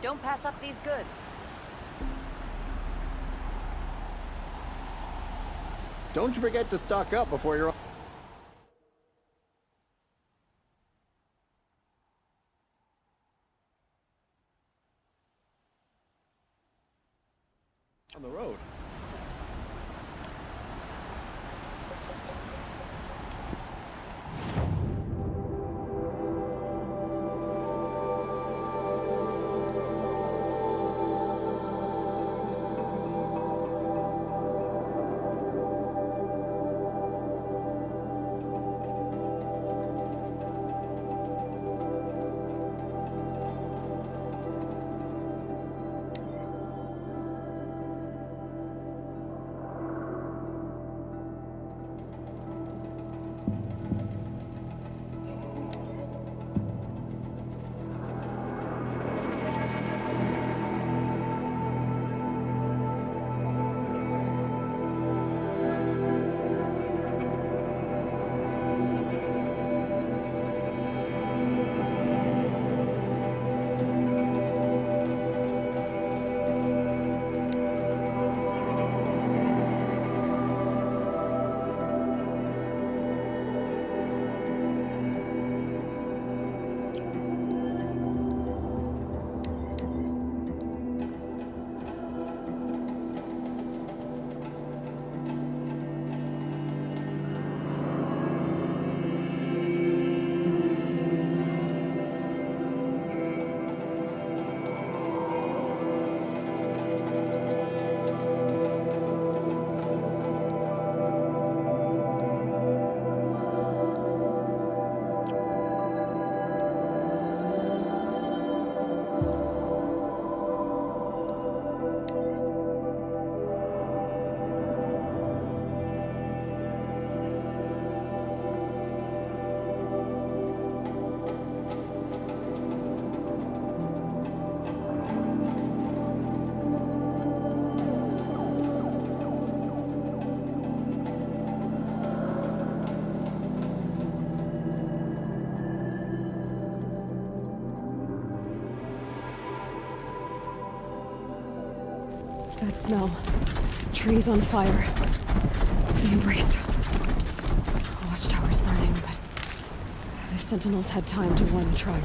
Don't pass up these goods. Don't you forget to stock up before you're on the road. That smell. Trees on fire. The embrace. Watchtower's burning, but the Sentinels had time to warn the tribe.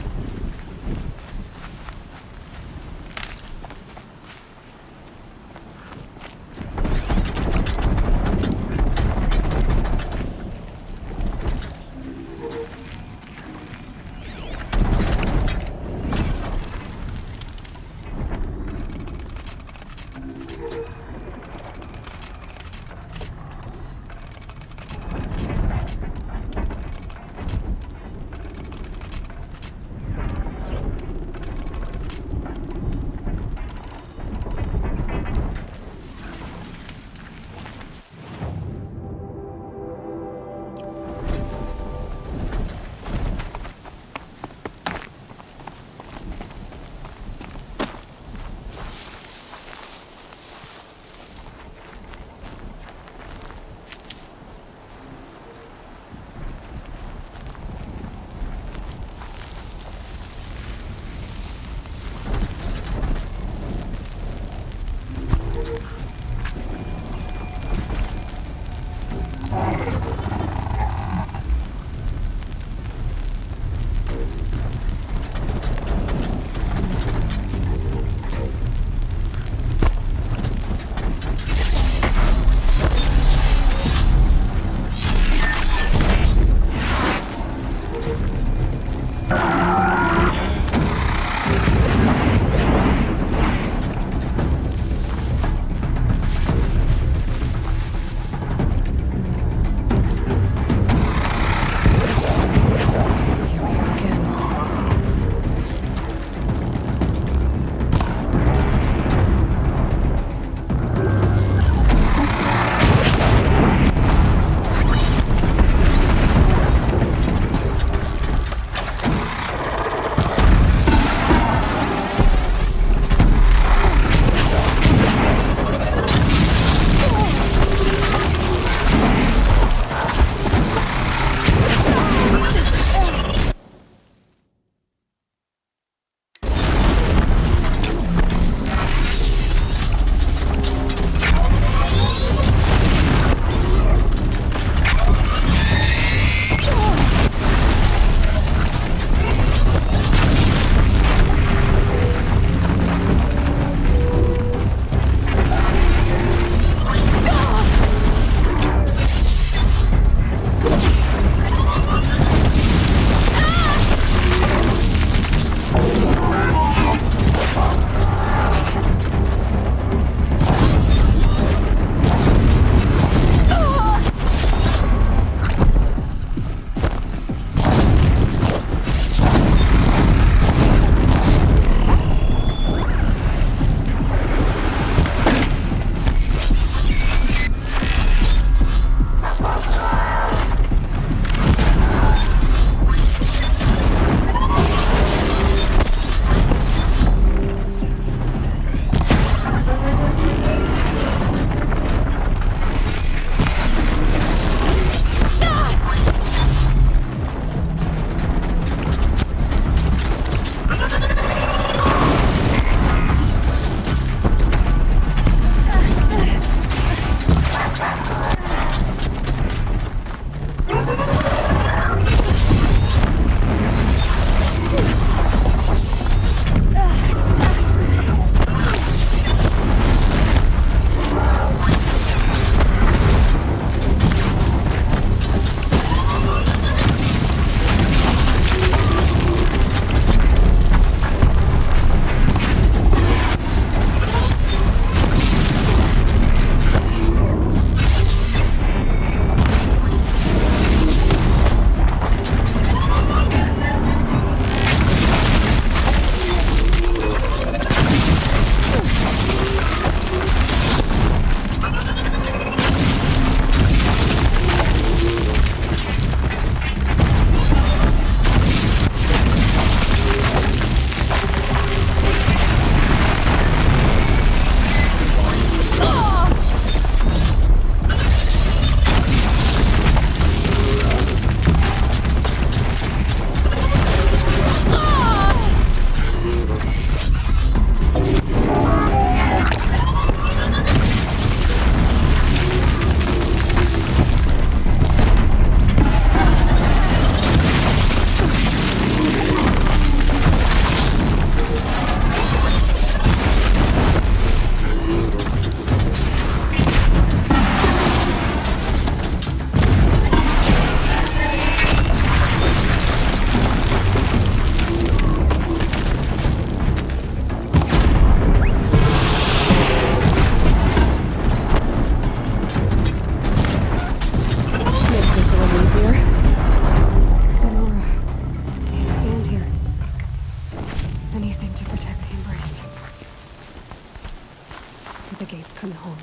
gates come home.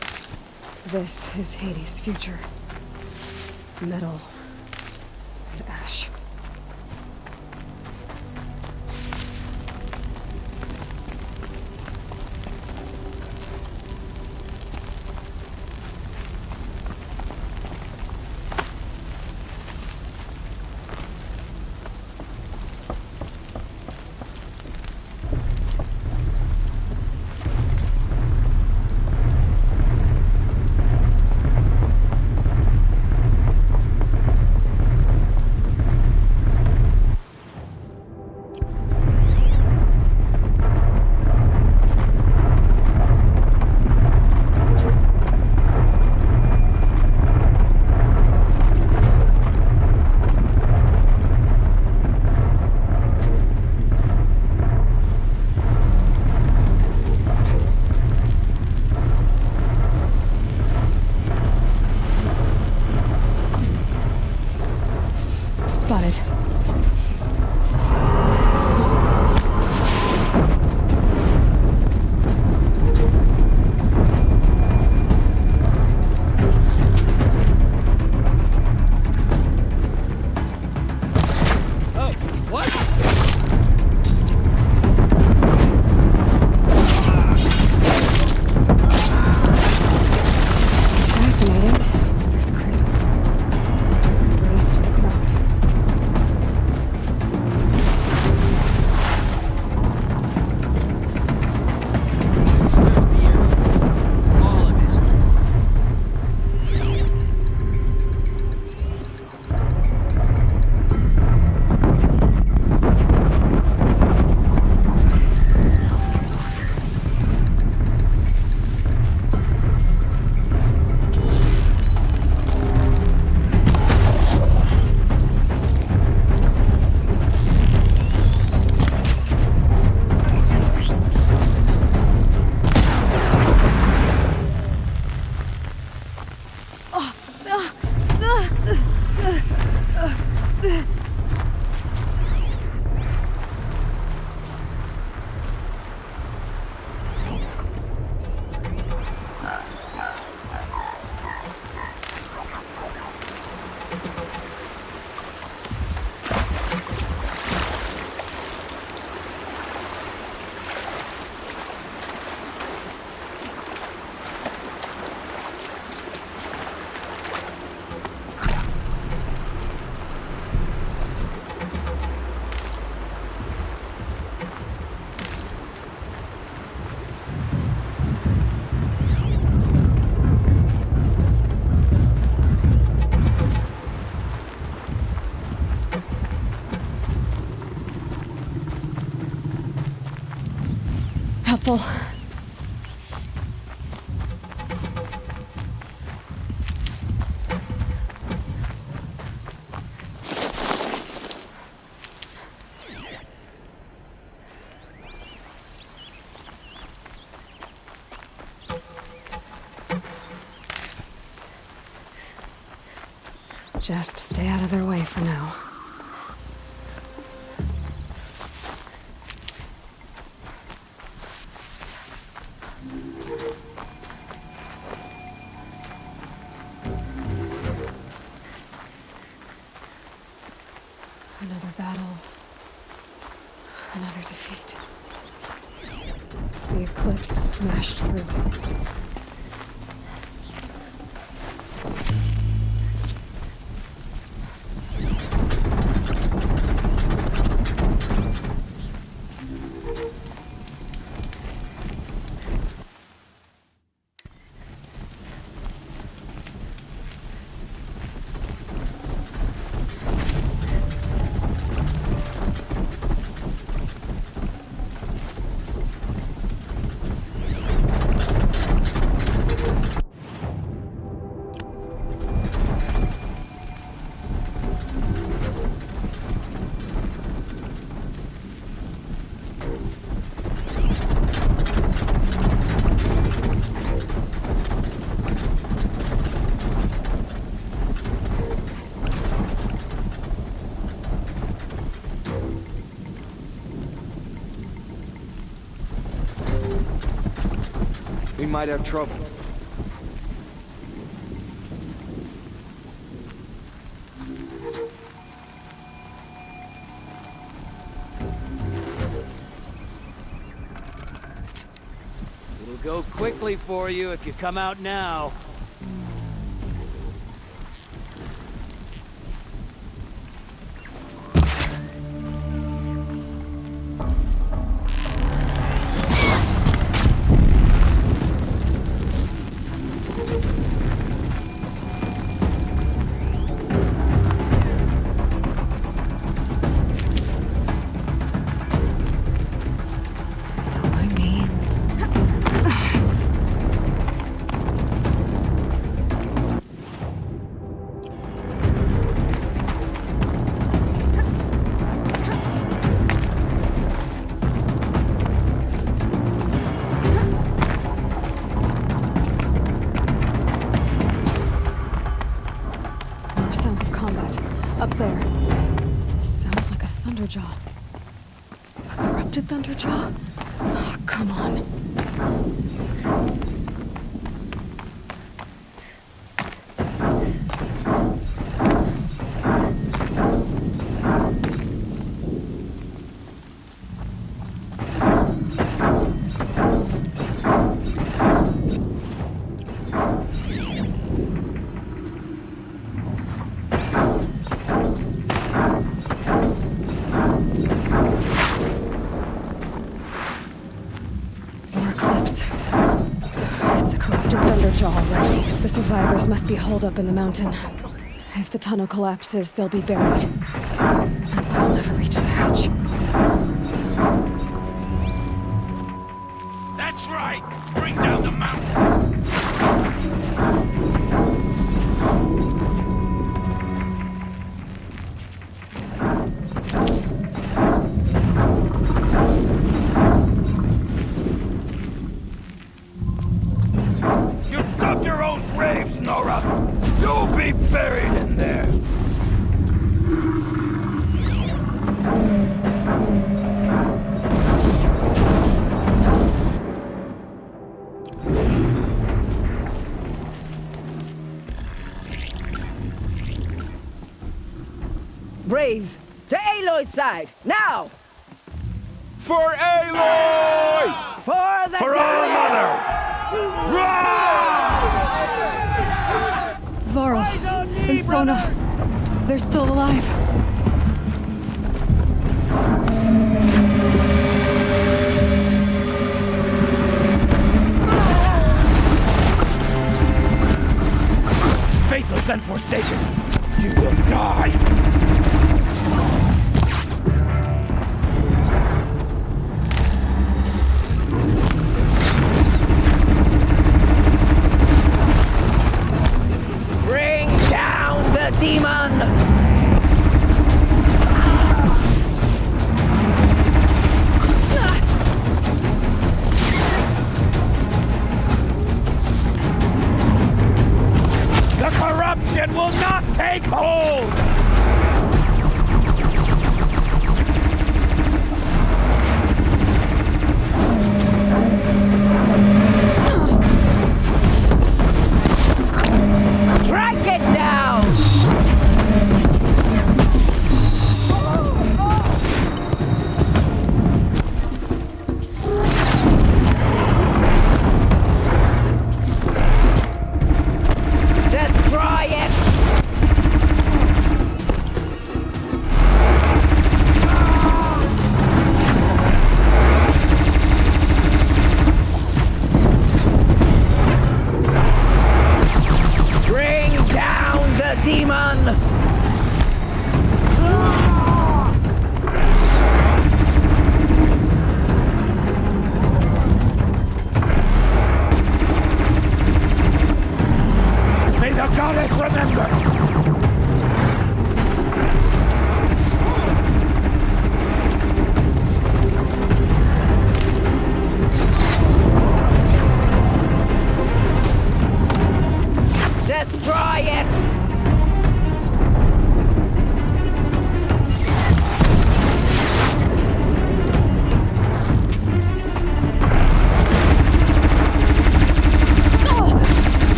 This is Hades' future. Metal and ash. Spotted. Oh, what? Fascinating. There's a cradle. Raised to the ground. There's the error. All of it. Helpful. Just stay out of their way for now. Another battle. Another defeat. The eclipse smashed through. We might have trouble. quickly for you if you come out now. Up there. Sounds like a thunderjaw. A corrupted thunderjaw? Oh, come on. The survivors must be holed up in the mountain. If the tunnel collapses, they'll be buried. And we'll never reach the hatch. That's right! Bring down the mountain! You'll be buried in there! Braves, to Aloy's side, now! For Aloy! For our mother! Varl and Sona, they're still alive. Faithless and forsaken, you will die! Demon! The corruption will not take hold! Strike it down!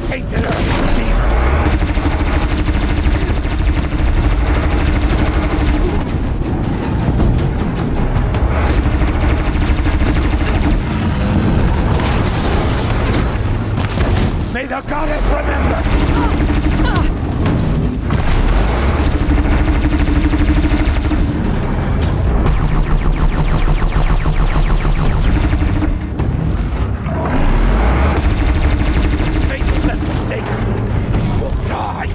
tainted earth, demon! May the goddess remember! Faithless and forsaken will die!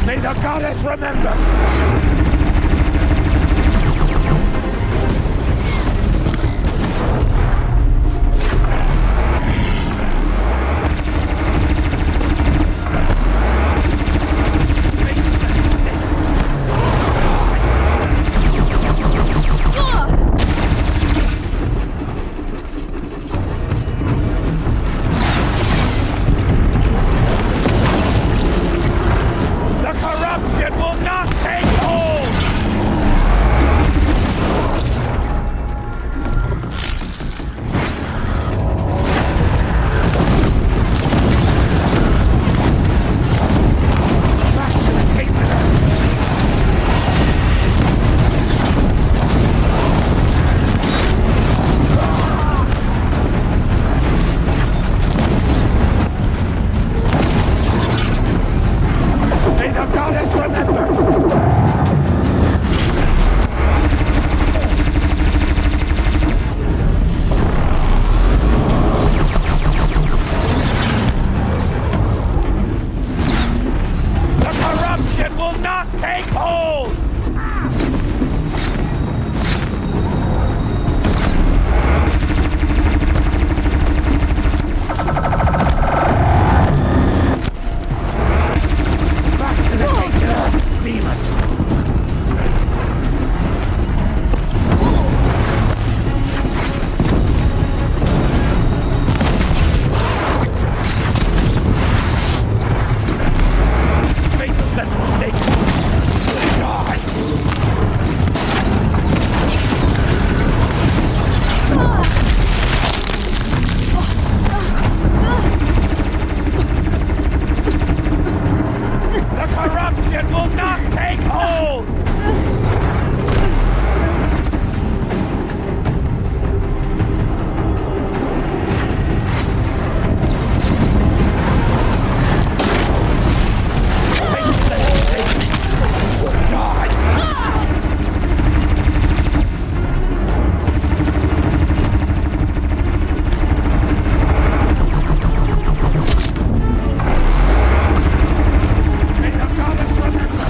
May the goddess remember! The corruption will not take hold! Back to the tainted earth! May the goddess remember! The corruption will not take hold! Back to the tainted earth, demon! Faithless and forsaken will die! The corruption will not take hold! Faithless and forsaken will die! May the goddess remember!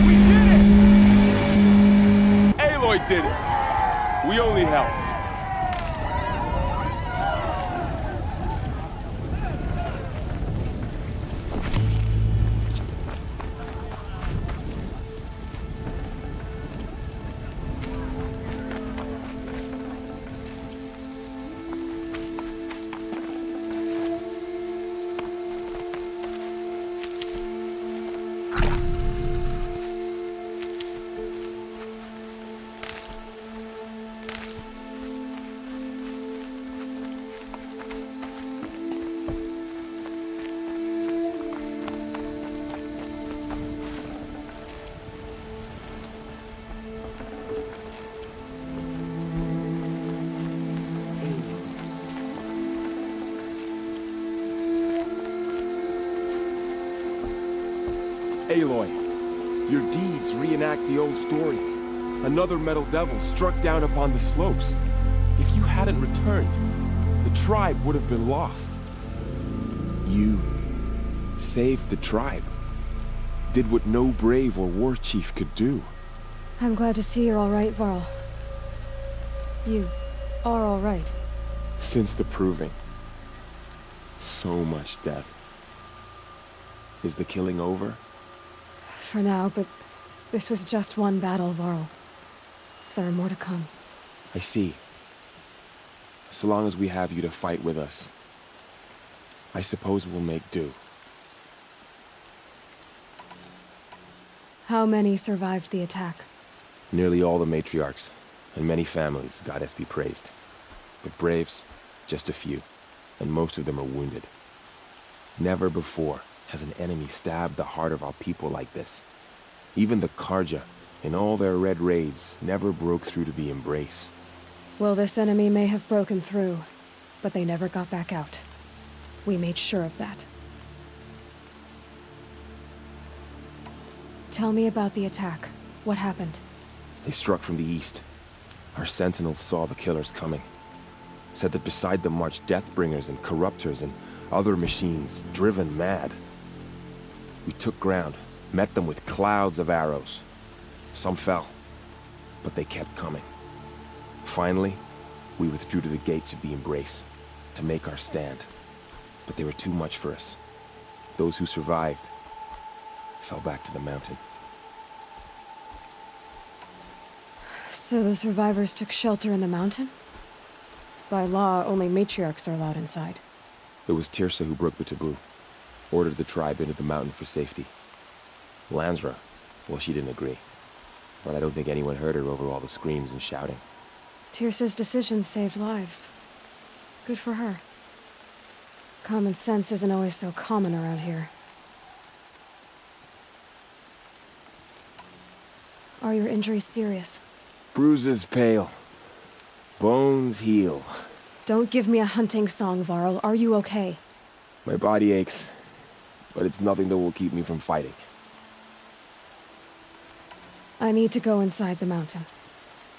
We did it! Aloy did it. We only helped. Aloy, your deeds reenact the old stories. Another metal devil struck down upon the slopes. If you hadn't returned, the tribe would have been lost. You saved the tribe. Did what no brave or war chief could do. I'm glad to see you're all right, Varl. You are all right. Since the proving. So much death. Is the killing over? For now, but this was just one battle, Varl. there are more to come. I see. So long as we have you to fight with us, I suppose we'll make do. How many survived the attack? Nearly all the matriarchs, and many families, goddess be praised. But braves, just a few, and most of them are wounded. Never before has an enemy stabbed the heart of our people like this. Even the Karja, in all their red raids, never broke through to the embrace. Well, this enemy may have broken through, but they never got back out. We made sure of that. Tell me about the attack. What happened? They struck from the east. Our sentinels saw the killers coming. Said that beside them marched Deathbringers and Corruptors and other machines, driven mad. We took ground, met them with clouds of arrows. Some fell, but they kept coming. Finally, we withdrew to the gates of the Embrace, to make our stand. But they were too much for us. Those who survived fell back to the mountain. So the survivors took shelter in the mountain? By law, only matriarchs are allowed inside. It was Tirsa who broke the taboo, ordered the tribe into the mountain for safety. Lansra, well, she didn't agree. But I don't think anyone heard her over all the screams and shouting. Tirsa's decision saved lives. Good for her. Common sense isn't always so common around here. Are your injuries serious? Bruises pale. Bones heal. Don't give me a hunting song, Varl. Are you okay? My body aches, but it's nothing that will keep me from fighting. I need to go inside the mountain.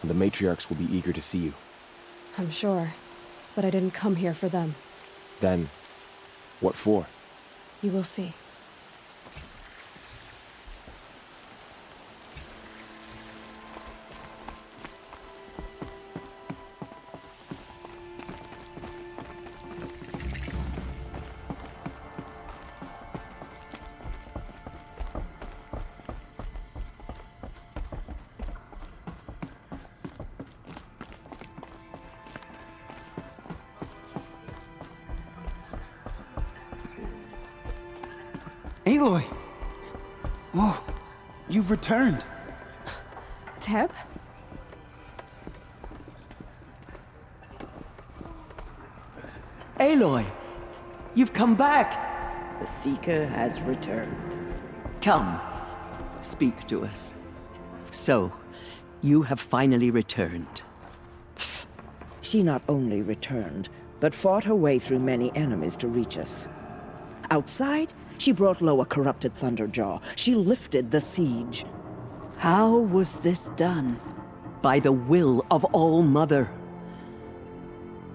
The matriarchs will be eager to see you. I'm sure, but I didn't come here for them. Then, what for? You will see. Aloy! Oh, you've returned. Teb? Aloy, you've come back. The Seeker has returned. Come, speak to us. So, you have finally returned. She not only returned, but fought her way through many enemies to reach us. Outside, she brought low a corrupted Thunderjaw. She lifted the siege. How was this done? By the will of All-Mother.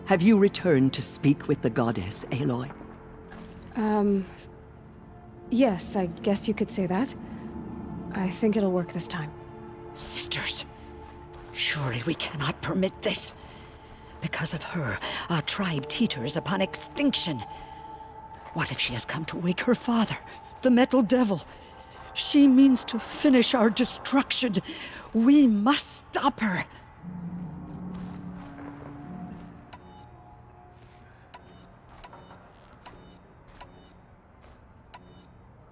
Have you returned to speak with the goddess, Aloy? Yes, I guess you could say that. I think it'll work this time. Sisters, surely we cannot permit this. Because of her, our tribe teeters upon extinction. What if she has come to wake her father, the Metal Devil? She means to finish our destruction. We must stop her.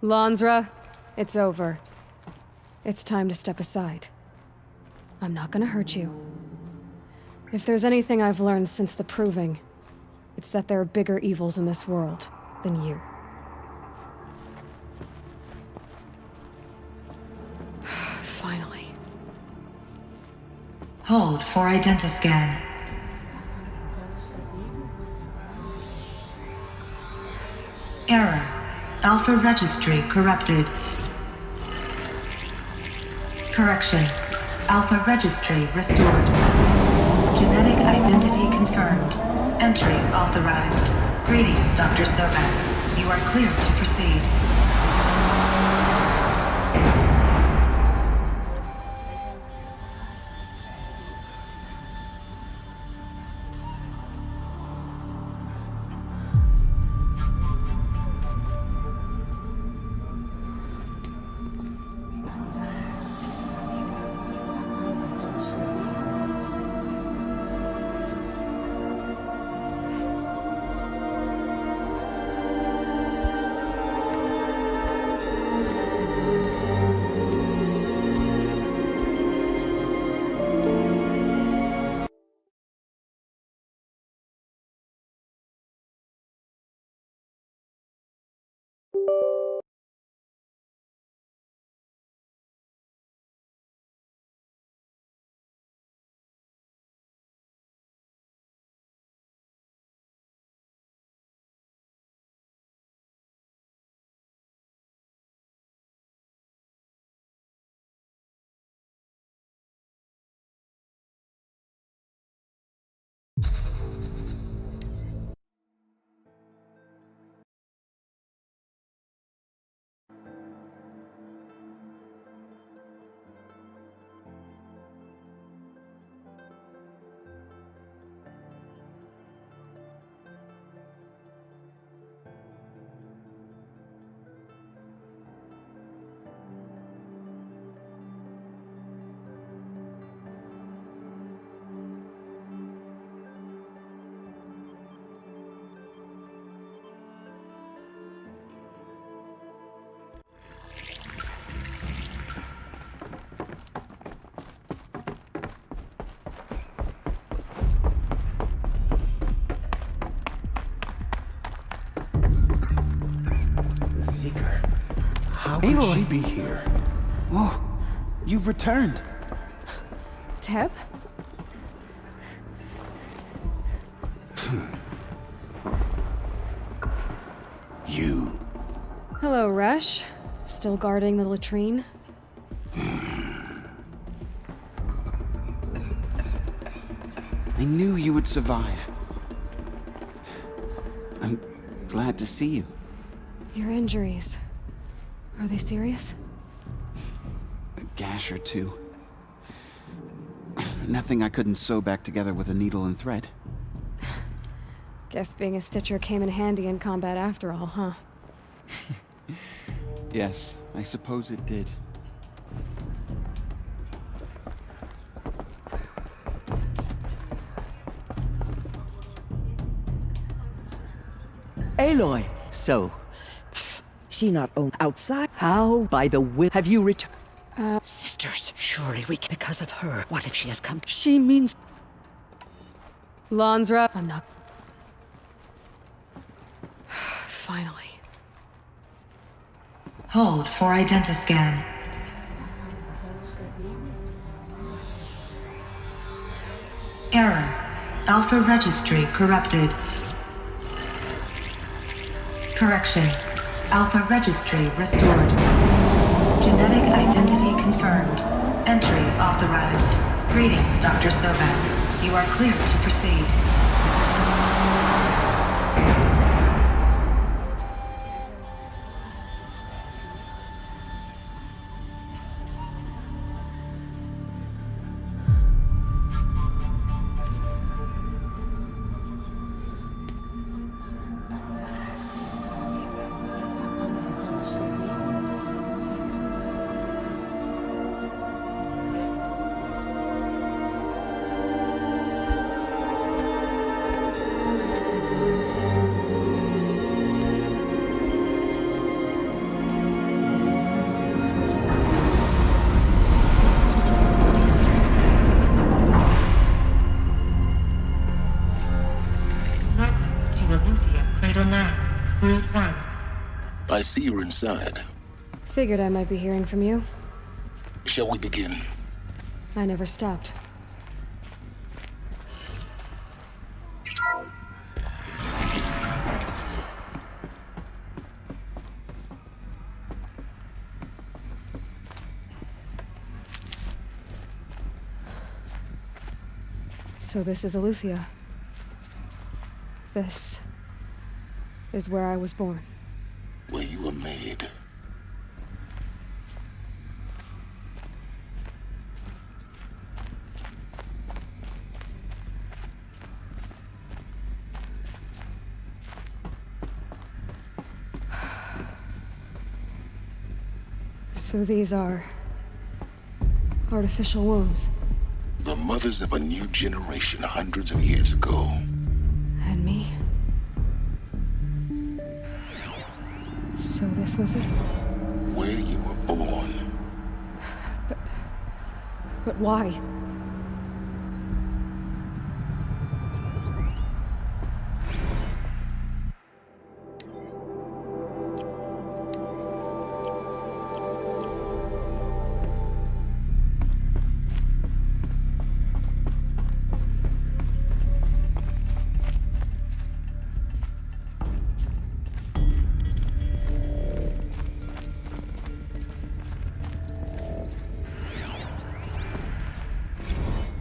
Lansra, it's over. It's time to step aside. I'm not gonna hurt you. If there's anything I've learned since the Proving, it's that there are bigger evils in this world than you. Finally. Hold for identiscan. Error. Alpha registry corrupted. Correction. Alpha registry restored. Genetic identity confirmed. Entry authorized. Greetings, Dr. Sobek. You are clear to proceed. would she be here? Oh, you've returned. Teb? You. Hello, Resh. Still guarding the latrine? I knew you would survive. I'm glad to see you. Your injuries. Are they serious? A gash or two. Nothing I couldn't sew back together with a needle and thread. Guess being a stitcher came in handy in combat after all, huh? Yes, I suppose it did. Aloy, so, She not only outside. how by the will have you returned? Sisters, surely we can. Because of her. What if she has come? She means Lansra, I'm not... Finally. Hold for identiscan. Error. Alpha registry corrupted. Correction. Alpha registry restored. Genetic identity confirmed. Entry authorized. Greetings, Dr. Sobek. You are clear to proceed. I see you're inside. Figured I might be hearing from you. Shall we begin? I never stopped. So this is Aletheia. This is where I was born. Where you were made. So these are artificial wombs. The mothers of a new generation hundreds of years ago. And me? So this was it? Where you were born. But why?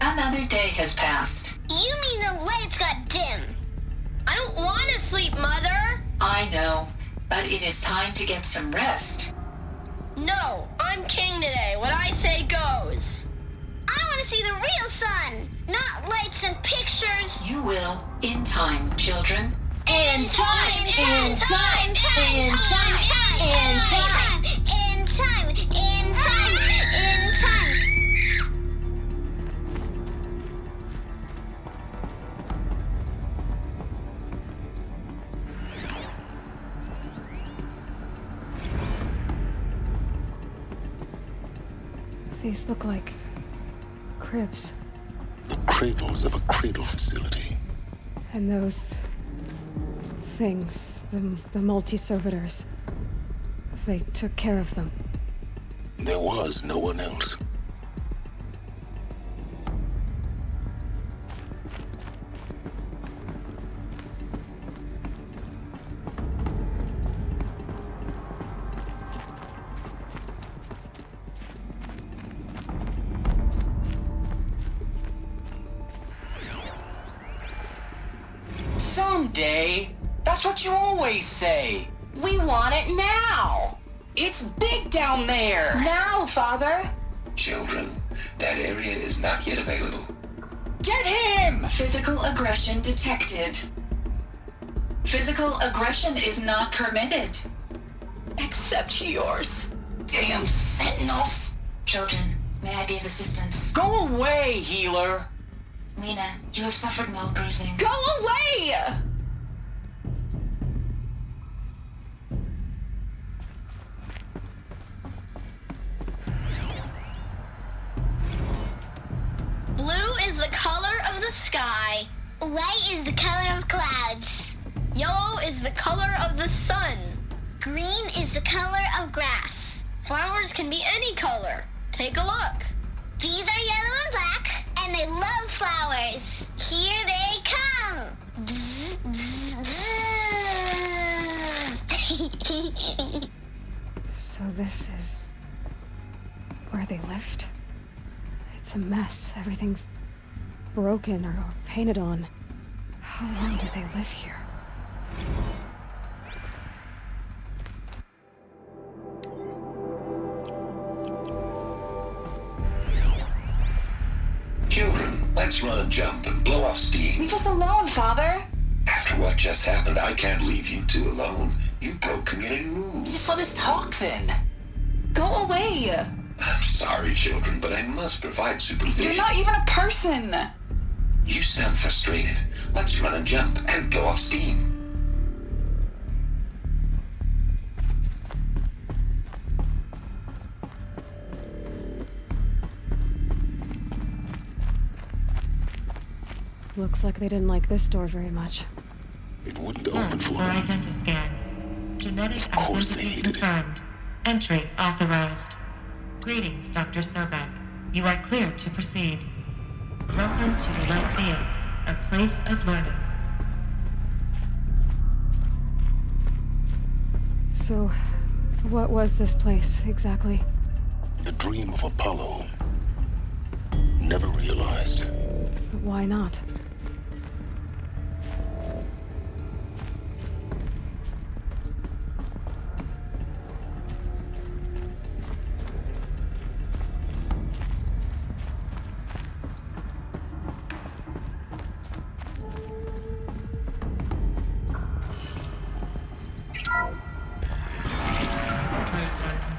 Another day has passed. You mean the lights got dim? I don't want to sleep, Mother! I know, but it is time to get some rest. No, I'm king today. What I say goes. I want to see the real sun, not lights and pictures. You will, in time, children. In time, in time, in time, in time, in time, in time, in time, in time. These look like cribs. The cradles of a cradle facility. And those things, the multi-servitors, they took care of them. There was no one else. Someday. That's what you always say. We want it now. It's big down there. Now, Father. Children, that area is not yet available. Get him! Physical aggression detected. Physical aggression is not permitted. Except yours. Damn sentinels. Children, may I be of assistance? Go away, healer. Lena, you have suffered mild bruising. Go away! Blue is the color of the sky. White is the color of clouds. Yellow is the color of the sun. Green is the color of grass. Flowers can be any color. Take a look. These are yellow and black, and they love flowers. Here they come. Bzz, bzz, bzz. So this is where they lived? It's a mess. Everything's broken or painted on. How long do they live here? Children, let's run and jump and blow off steam. Leave us alone, Father. After what just happened, I can't leave you two alone. You broke community rules. Just let us talk then. Go away. I'm sorry, children, but I must provide supervision. You're not even a person. You sound frustrated. Let's run and jump and go off steam. Looks like they didn't like this door very much. It wouldn't open for them. Identiscan. Genetic identity confirmed. Entry authorized. Greetings, Dr. Sobek. You are clear to proceed. Welcome to the Lyceum, a place of learning. So, what was this place, exactly? The dream of Apollo. Never realized. But why not?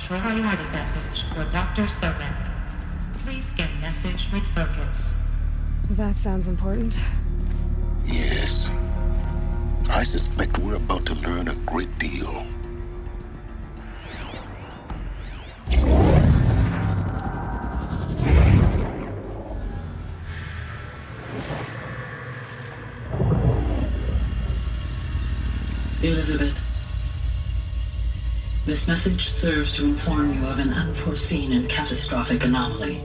Priority message for Dr. Sobek. Please get message with focus. That sounds important. Yes. I suspect we're about to learn a great deal. Elizabeth. This message serves to inform you of an unforeseen and catastrophic anomaly.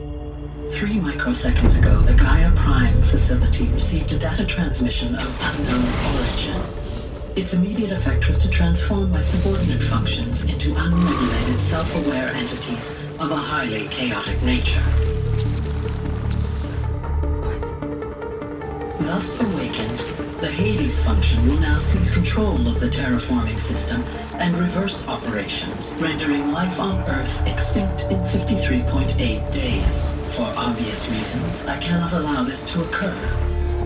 3 microseconds ago, the Gaia Prime facility received a data transmission of unknown origin. Its immediate effect was to transform my subordinate functions into unregulated, self-aware entities of a highly chaotic nature. Thus awakened, the Hades function will now seize control of the terraforming system and reverse operations, rendering life on Earth extinct in 53.8 days. For obvious reasons, I cannot allow this to occur.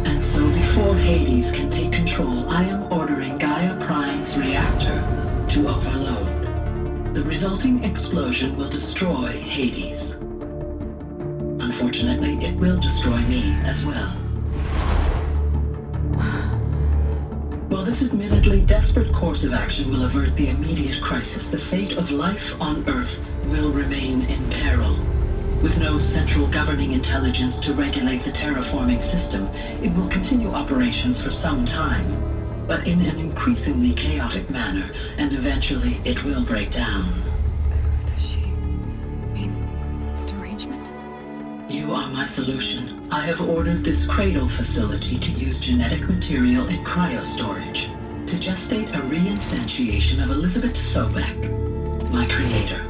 And so before Hades can take control, I am ordering Gaia Prime's reactor to overload. The resulting explosion will destroy Hades. Unfortunately, it will destroy me as well. While this admittedly desperate course of action will avert the immediate crisis, the fate of life on Earth will remain in peril. With no central governing intelligence to regulate the terraforming system, it will continue operations for some time, but in an increasingly chaotic manner, and eventually it will break down. Does she mean you are my solution, I have ordered this cradle facility to use genetic material in cryostorage to gestate a reinstantiation of Elizabeth Sobek, my creator.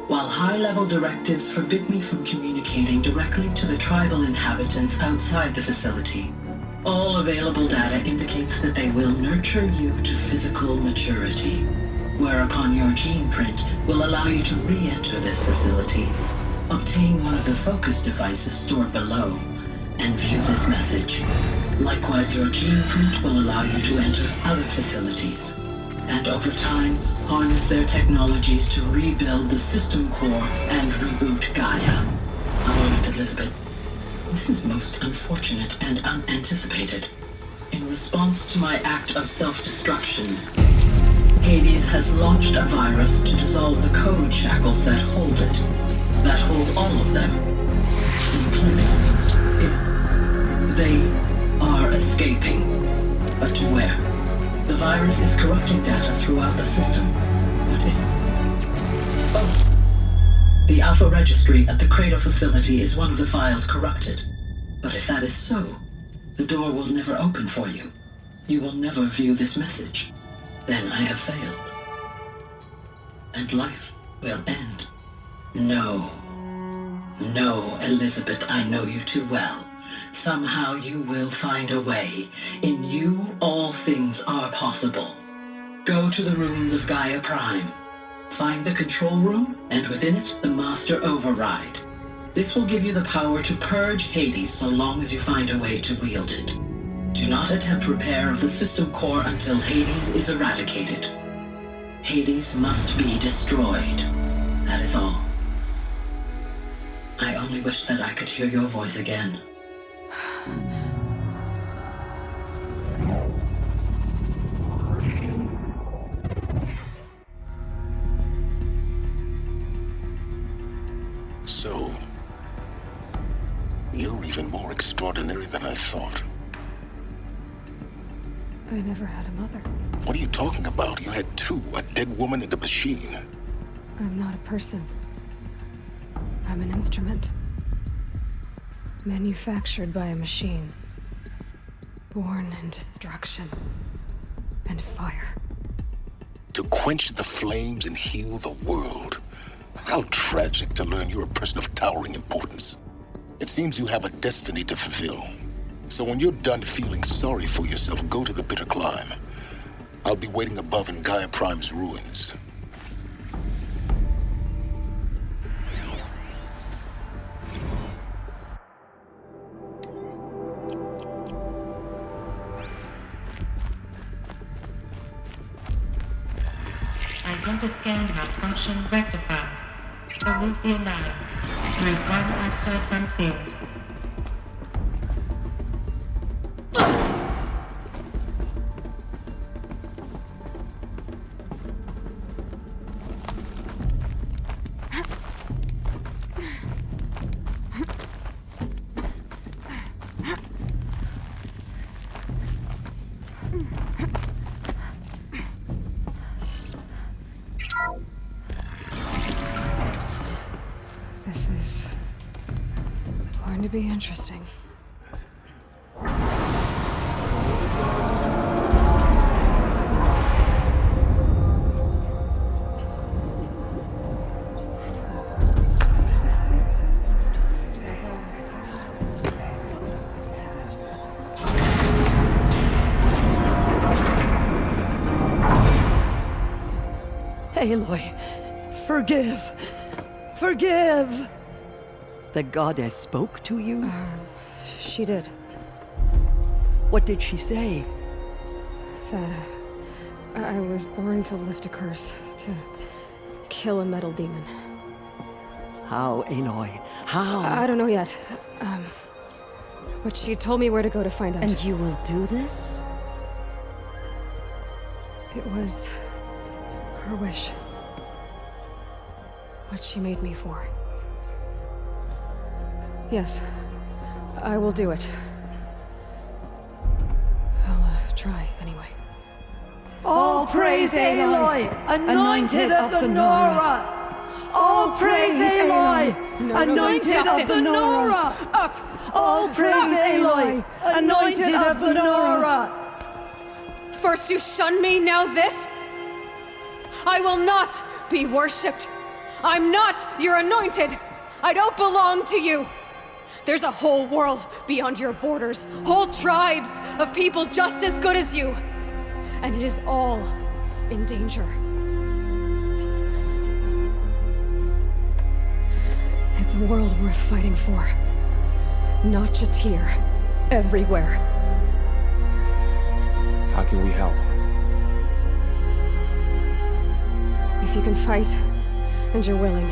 While high-level directives forbid me from communicating directly to the tribal inhabitants outside the facility, all available data indicates that they will nurture you to physical maturity, whereupon your gene print will allow you to re-enter this facility, obtain one of the focus devices stored below, and view this message. Likewise, your gene print will allow you to enter other facilities, and over time, harness their technologies to rebuild the system core and reboot Gaia. A moment, Elizabeth. This is most unfortunate and unanticipated. In response to my act of self-destruction, Hades has launched a virus to dissolve the code shackles that hold it, that hold all of them, in place. They are escaping, but to where? The virus is corrupting data throughout the system. What if... Oh! The Alpha Registry at the Cradle facility is one of the files corrupted. But if that is so, the door will never open for you. You will never view this message. Then I have failed. And life will end. No. No, Elizabeth, I know you too well. Somehow you will find a way. In you, all things are possible. Go to the ruins of Gaia Prime. Find the control room, and within it, the Master Override. This will give you the power to purge Hades so long as you find a way to wield it. Do not attempt repair of the system core until Hades is eradicated. Hades must be destroyed. That is all. I only wish that I could hear your voice again. So, you're even more extraordinary than I thought. I never had a mother. What are you talking about? You had two, a dead woman and a machine. I'm not a person. I'm an instrument. Manufactured by a machine. Born in destruction and fire. To quench the flames and heal the world. How tragic to learn you're a person of towering importance. It seems you have a destiny to fulfill. So when you're done feeling sorry for yourself, go to the bitter climb. I'll be waiting above in Gaia Prime's ruins. Identiscan malfunction rectified. Alethea 9. Group 1 access unsealed. This is going to be interesting. Aloy, forgive! Forgive! The goddess spoke to you? She did. What did she say? That I was born to lift a curse, to kill a metal demon. How, Aloy? How? I don't know yet. But she told me where to go to find out. And you will do this? It was her wish. What she made me for. Yes, I will do it. I'll try anyway. All praise Aloy, anointed of the Nora! All praise Aloy, anointed of the Nora! Up! All praise Aloy, anointed of the Nora! First you shun me, now this? I will not be worshipped. I'm not your anointed. I don't belong to you. There's a whole world beyond your borders, whole tribes of people just as good as you. And it is all in danger. It's a world worth fighting for. Not just here, everywhere. How can we help? If you can fight, and you're willing,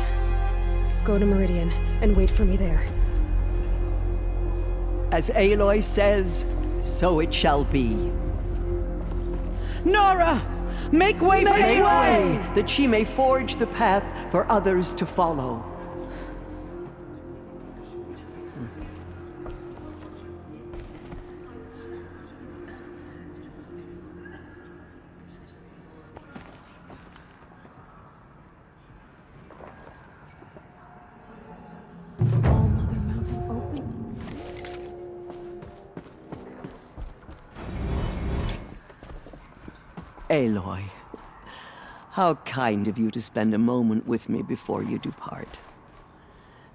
go to Meridian and wait for me there. As Aloy says, so it shall be. Nora! Make way for Aloy! That she may forge the path for others to follow. Aloy, how kind of you to spend a moment with me before you depart.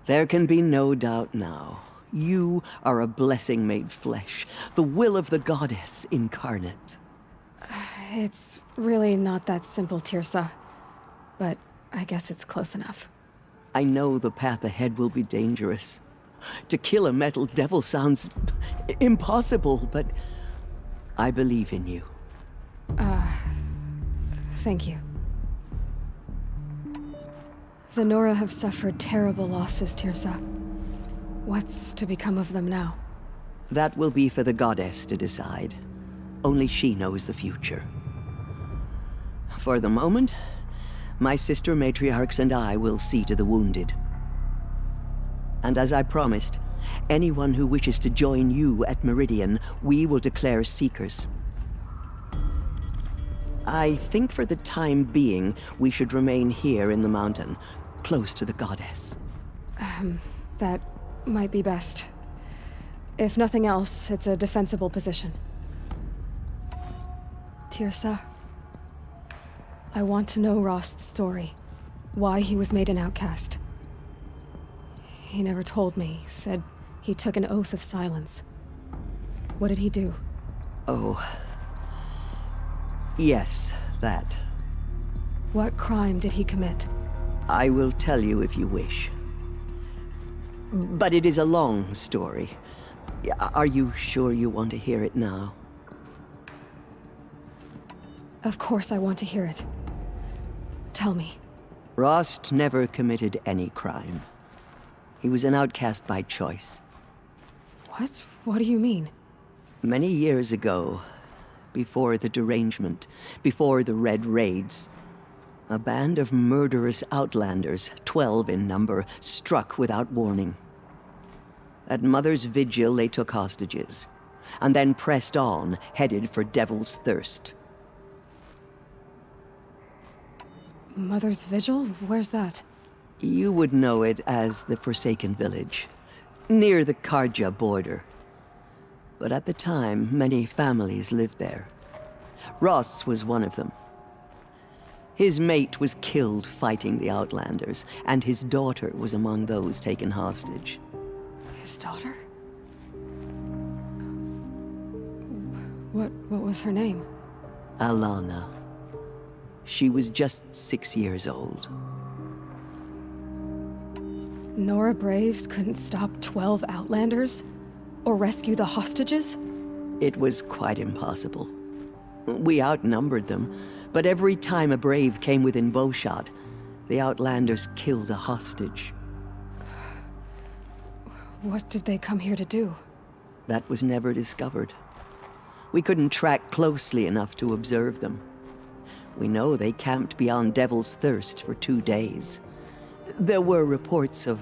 There can be no doubt now. You are a blessing made flesh, the will of the goddess incarnate. It's really not that simple, Tirsa. But I guess it's close enough. I know the path ahead will be dangerous. To kill a metal devil sounds impossible, but I believe in you. Thank you. The Nora have suffered terrible losses, Tirsa. What's to become of them now? That will be for the goddess to decide. Only she knows the future. For the moment, my sister matriarchs and I will see to the wounded. And as I promised, anyone who wishes to join you at Meridian, we will declare seekers. I think for the time being, we should remain here in the mountain, close to the goddess. That might be best. If nothing else, it's a defensible position. Tirsa, I want to know Rost's story. Why he was made an outcast. He never told me, said he took an oath of silence. What did he do? Oh... yes, that. What crime did he commit? I will tell you if you wish. But it is a long story. Are you sure you want to hear it now? Of course I want to hear it. Tell me. Rost never committed any crime. He was an outcast by choice. What? What do you mean? Many years ago, before the derangement, before the Red Raids, a band of murderous outlanders, 12 in number, struck without warning. At Mother's Vigil, they took hostages, and then pressed on, headed for Devil's Thirst. Mother's Vigil? Where's that? You would know it as the Forsaken Village, near the Karja border. But at the time, many families lived there. Ross was one of them. His mate was killed fighting the Outlanders, and his daughter was among those taken hostage. His daughter? What was her name? Alana. She was just 6 years old. Nora Braves couldn't stop 12 Outlanders? Or rescue the hostages? It was quite impossible. We outnumbered them, but every time a Brave came within bowshot, the Outlanders killed a hostage. What did they come here to do? That was never discovered. We couldn't track closely enough to observe them. We know they camped beyond Devil's Thirst for 2 days. There were reports of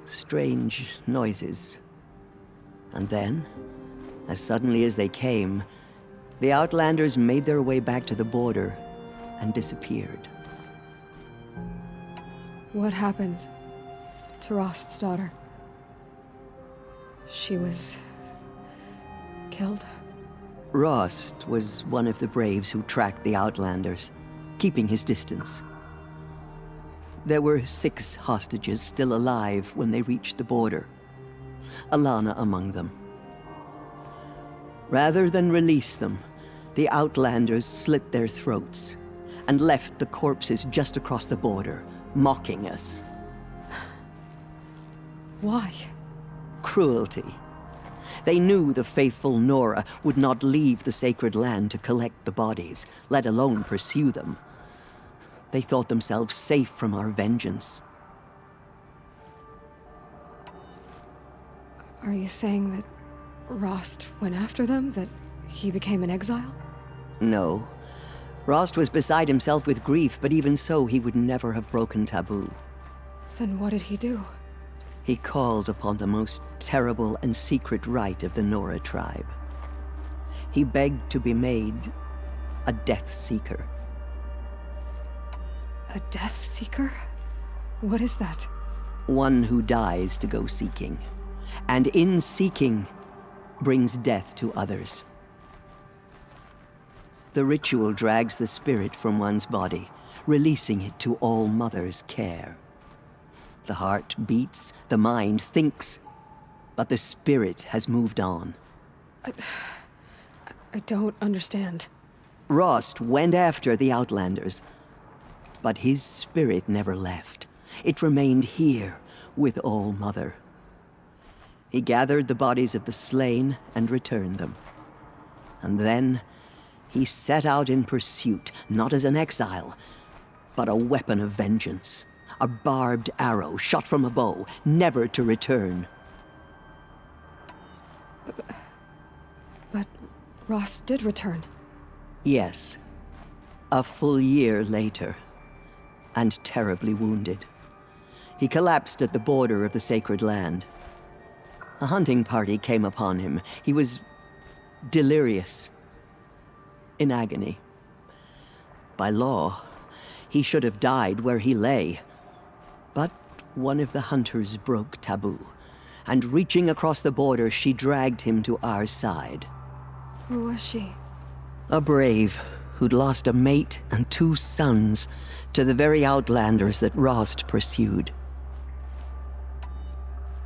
strange noises. And then, as suddenly as they came, the Outlanders made their way back to the border and disappeared. What happened to Rost's daughter? She was killed? Rost was one of the braves who tracked the Outlanders, keeping his distance. There were 6 hostages still alive when they reached the border, Alana among them. Rather than release them, the Outlanders slit their throats and left the corpses just across the border, mocking us. Why? Cruelty. They knew the faithful Nora would not leave the sacred land to collect the bodies, let alone pursue them. They thought themselves safe from our vengeance. Are you saying that Rost went after them? That he became an exile? No. Rost was beside himself with grief, but even so, he would never have broken taboo. Then what did he do? He called upon the most terrible and secret rite of the Nora tribe. He begged to be made a Death Seeker. A Death Seeker? What is that? One who dies to go seeking, and in seeking, brings death to others. The ritual drags the spirit from one's body, releasing it to All Mother's care. The heart beats, the mind thinks, but the spirit has moved on. I don't understand. Rost went after the Outlanders, but his spirit never left. It remained here with All Mother. He gathered the bodies of the slain and returned them. And then he set out in pursuit, not as an exile, but a weapon of vengeance. A barbed arrow shot from a bow, never to return. But Rost did return. Yes. A full year later, and terribly wounded. He collapsed at the border of the sacred land. A hunting party came upon him. He was delirious, in agony. By law, he should have died where he lay. But one of the hunters broke taboo, and reaching across the border, she dragged him to our side. Who was she? A brave who'd lost a mate and 2 sons to the very Outlanders that Rost pursued.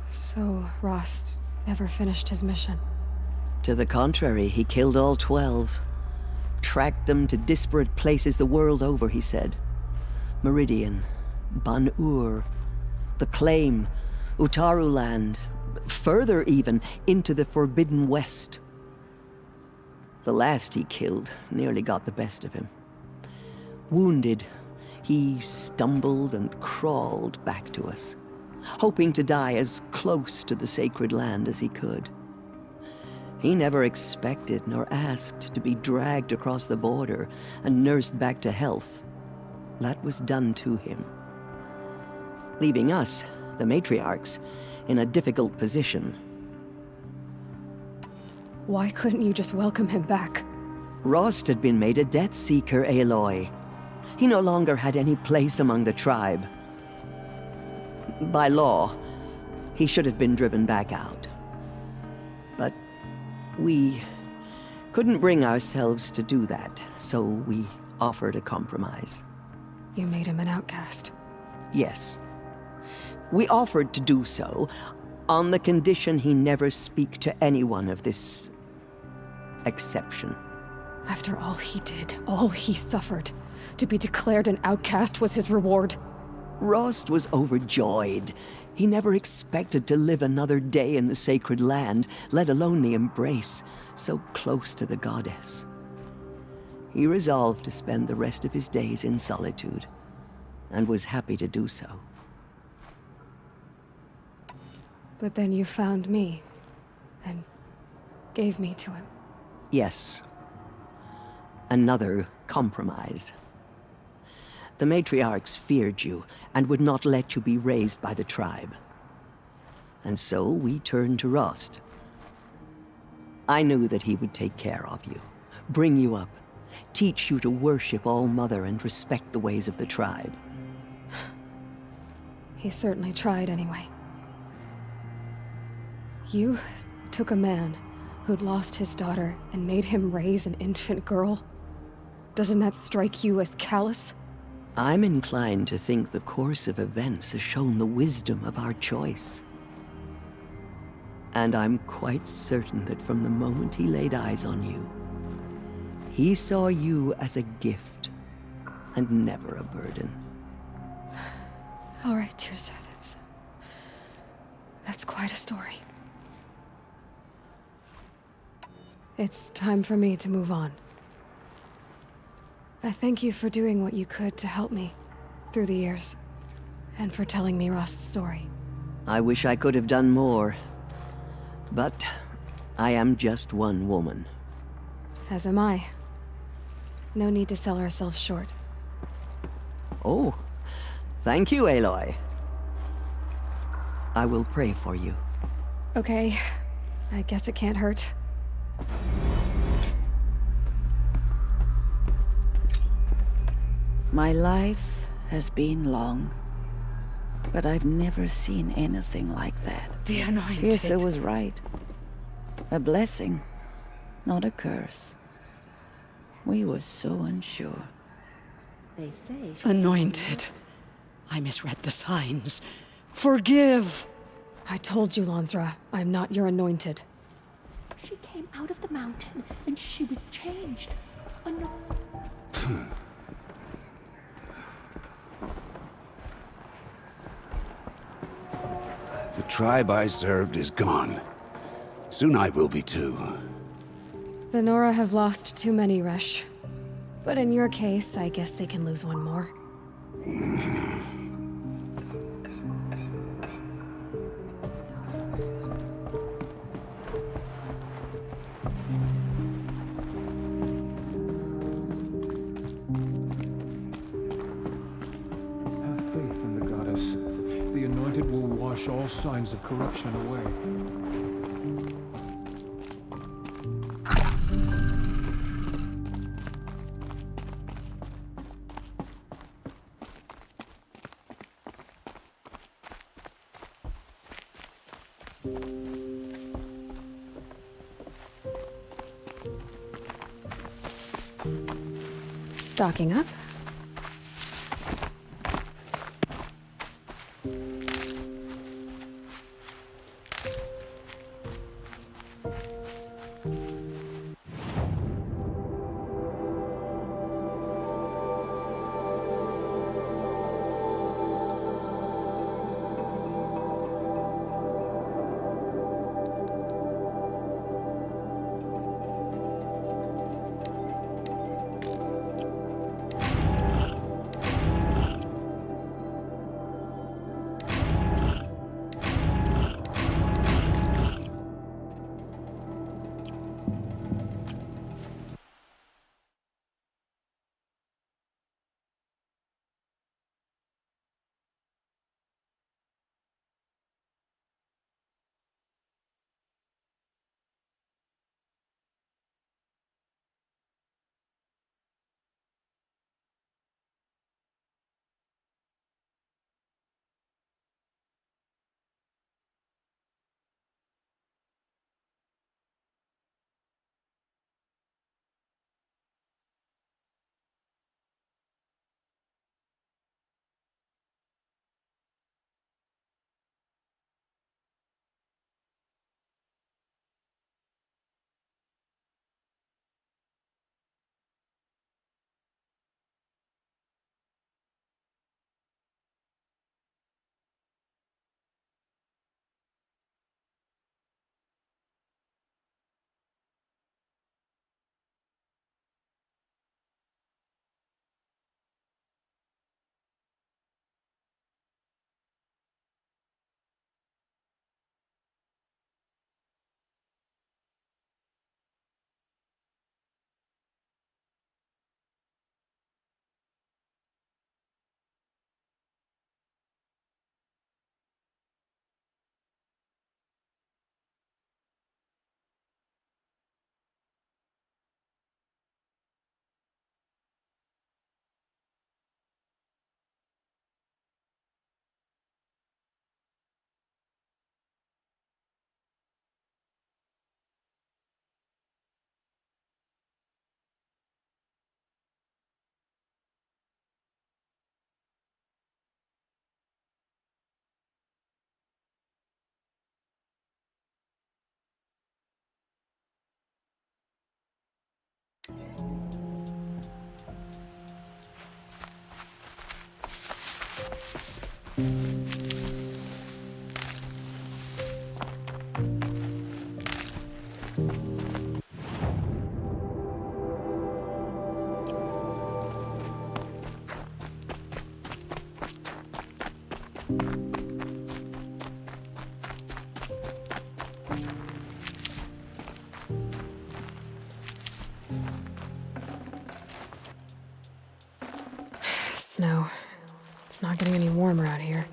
So Rost never finished his mission? To the contrary, he killed all 12. Tracked them to disparate places the world over, he said. Meridian, Ban-Ur, the Claim, Utaru Land, further even, into the Forbidden West. The last he killed nearly got the best of him. Wounded, he stumbled and crawled back to us, hoping to die as close to the sacred land as he could. He never expected nor asked to be dragged across the border and nursed back to health. That was done to him, leaving us, the matriarchs, in a difficult position. Why couldn't you just welcome him back? Rost had been made a Death Seeker, Aloy. He no longer had any place among the tribe. By law, he should have been driven back out. But we couldn't bring ourselves to do that, so we offered a compromise. You made him an outcast? Yes. We offered to do so, on the condition he never speak to anyone of this exception. After all he did, all he suffered, to be declared an outcast was his reward. Rost was overjoyed. He never expected to live another day in the sacred land, let alone the embrace, so close to the goddess. He resolved to spend the rest of his days in solitude, and was happy to do so. But then you found me, and gave me to him. Yes. Another compromise. The matriarchs feared you, and would not let you be raised by the tribe. And so we turned to Rost. I knew that he would take care of you, bring you up, teach you to worship All Mother and respect the ways of the tribe. He certainly tried anyway. You took a man who'd lost his daughter and made him raise an infant girl? Doesn't that strike you as callous? I'm inclined to think the course of events has shown the wisdom of our choice. And I'm quite certain that from the moment he laid eyes on you, he saw you as a gift and never a burden. All right, Tirsa, that's quite a story. It's time for me to move on. I thank you for doing what you could to help me through the years, and for telling me Rost's story. I wish I could have done more, but I am just one woman. As am I. No need to sell ourselves short. Oh, thank you, Aloy. I will pray for you. Okay, I guess it can't hurt. My life has been long, but I've never seen anything like that. The anointed. Tirsa was right. A blessing, not a curse. We were so unsure. They say anointed. I misread the signs. Forgive! I told you, Lansra, I'm not your anointed. She came out of the mountain, and she was changed. The tribe I served is gone. Soon I will be too. The Nora have lost too many, Resh. But in your case, I guess they can lose one more. All signs of corruption away. Stocking up. Snow. It's not getting any warmer out here.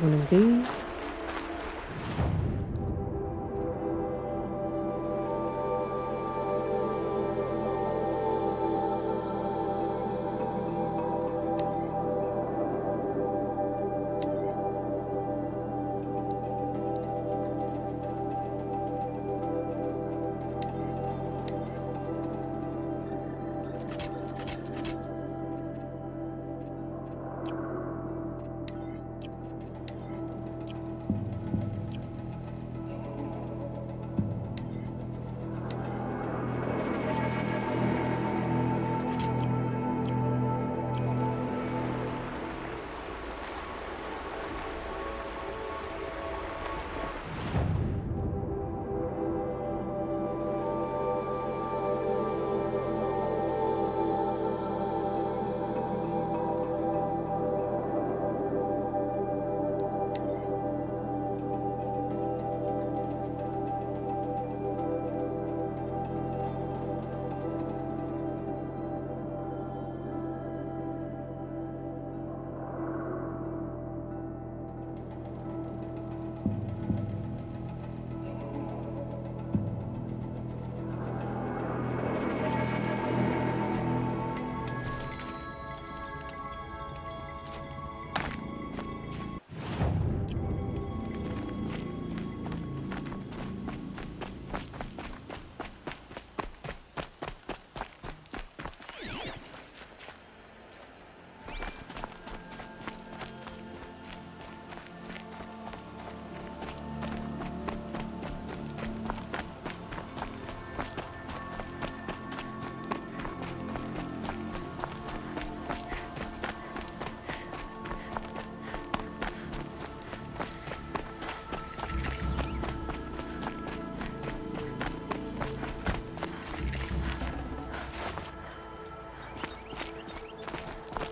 one of these.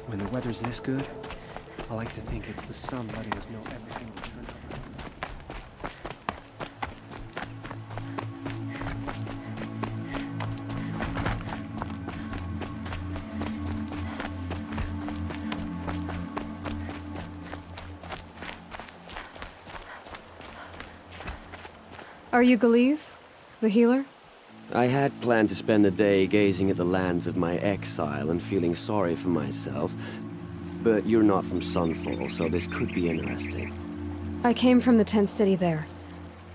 When the weather's this good, I like to think it's the sun letting us know everything will turn out. Are you Guerrilla, the healer? I had planned to spend the day gazing at the lands of my exile and feeling sorry for myself, but you're not from Sunfall, so this could be interesting. I came from the tent city there.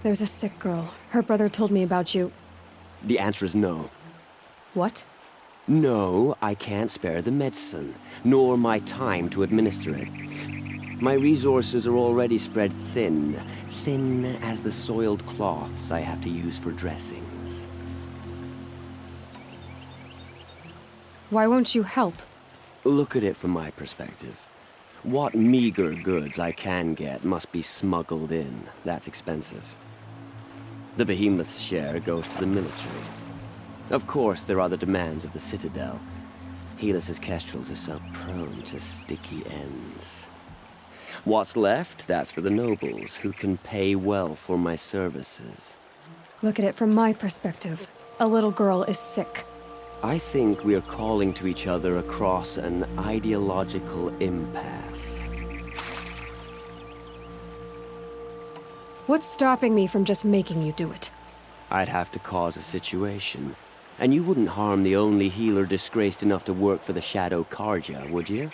There's a sick girl. Her brother told me about you. The answer is no. What? No, I can't spare the medicine, nor my time to administer it. My resources are already spread thin as the soiled cloths I have to use for dressings. Why won't you help? Look at it from my perspective. What meager goods I can get must be smuggled in. That's expensive. The behemoth's share goes to the military. Of course, there are the demands of the Citadel. Helis's kestrels are so prone to sticky ends. What's left, that's for the nobles, who can pay well for my services. Look at it from my perspective. A little girl is sick. I think we are calling to each other across an ideological impasse. What's stopping me from just making you do it? I'd have to cause a situation. And you wouldn't harm the only healer disgraced enough to work for the Shadow Karja, would you?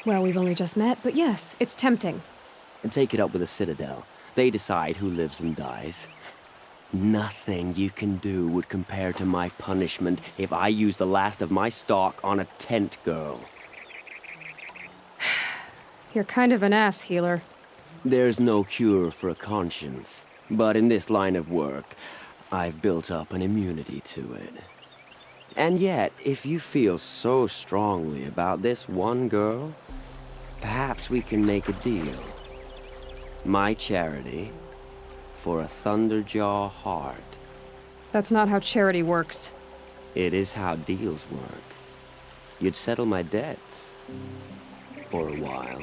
Well, we've only just met, but yes, it's tempting. And take it up with the Citadel. They decide who lives and dies. Nothing you can do would compare to my punishment if I used the last of my stock on a tent girl. You're kind of an ass, healer. There's no cure for a conscience. But in this line of work, I've built up an immunity to it. And yet, if you feel so strongly about this one girl, perhaps we can make a deal. My charity for a Thunderjaw heart. That's not how charity works. It is how deals work. You'd settle my debts. For a while.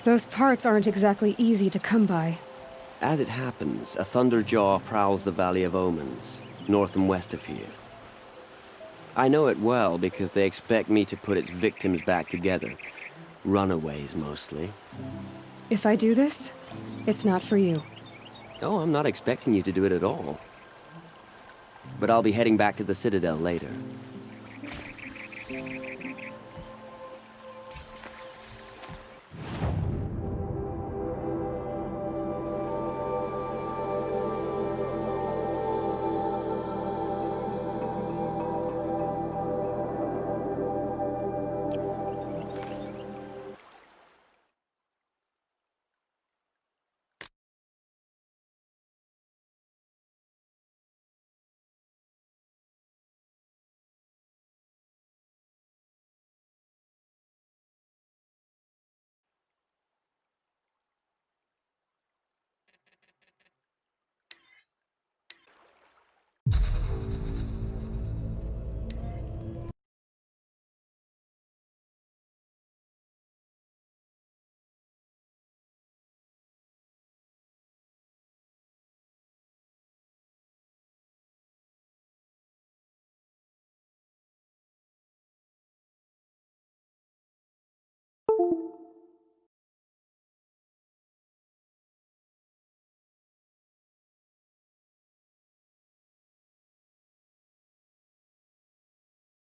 Those parts aren't exactly easy to come by. As it happens, a Thunderjaw prowls the Valley of Omens, north and west of here. I know it well because they expect me to put its victims back together. Runaways, mostly. If I do this, it's not for you. Oh, I'm not expecting you to do it at all. But I'll be heading back to the Citadel later.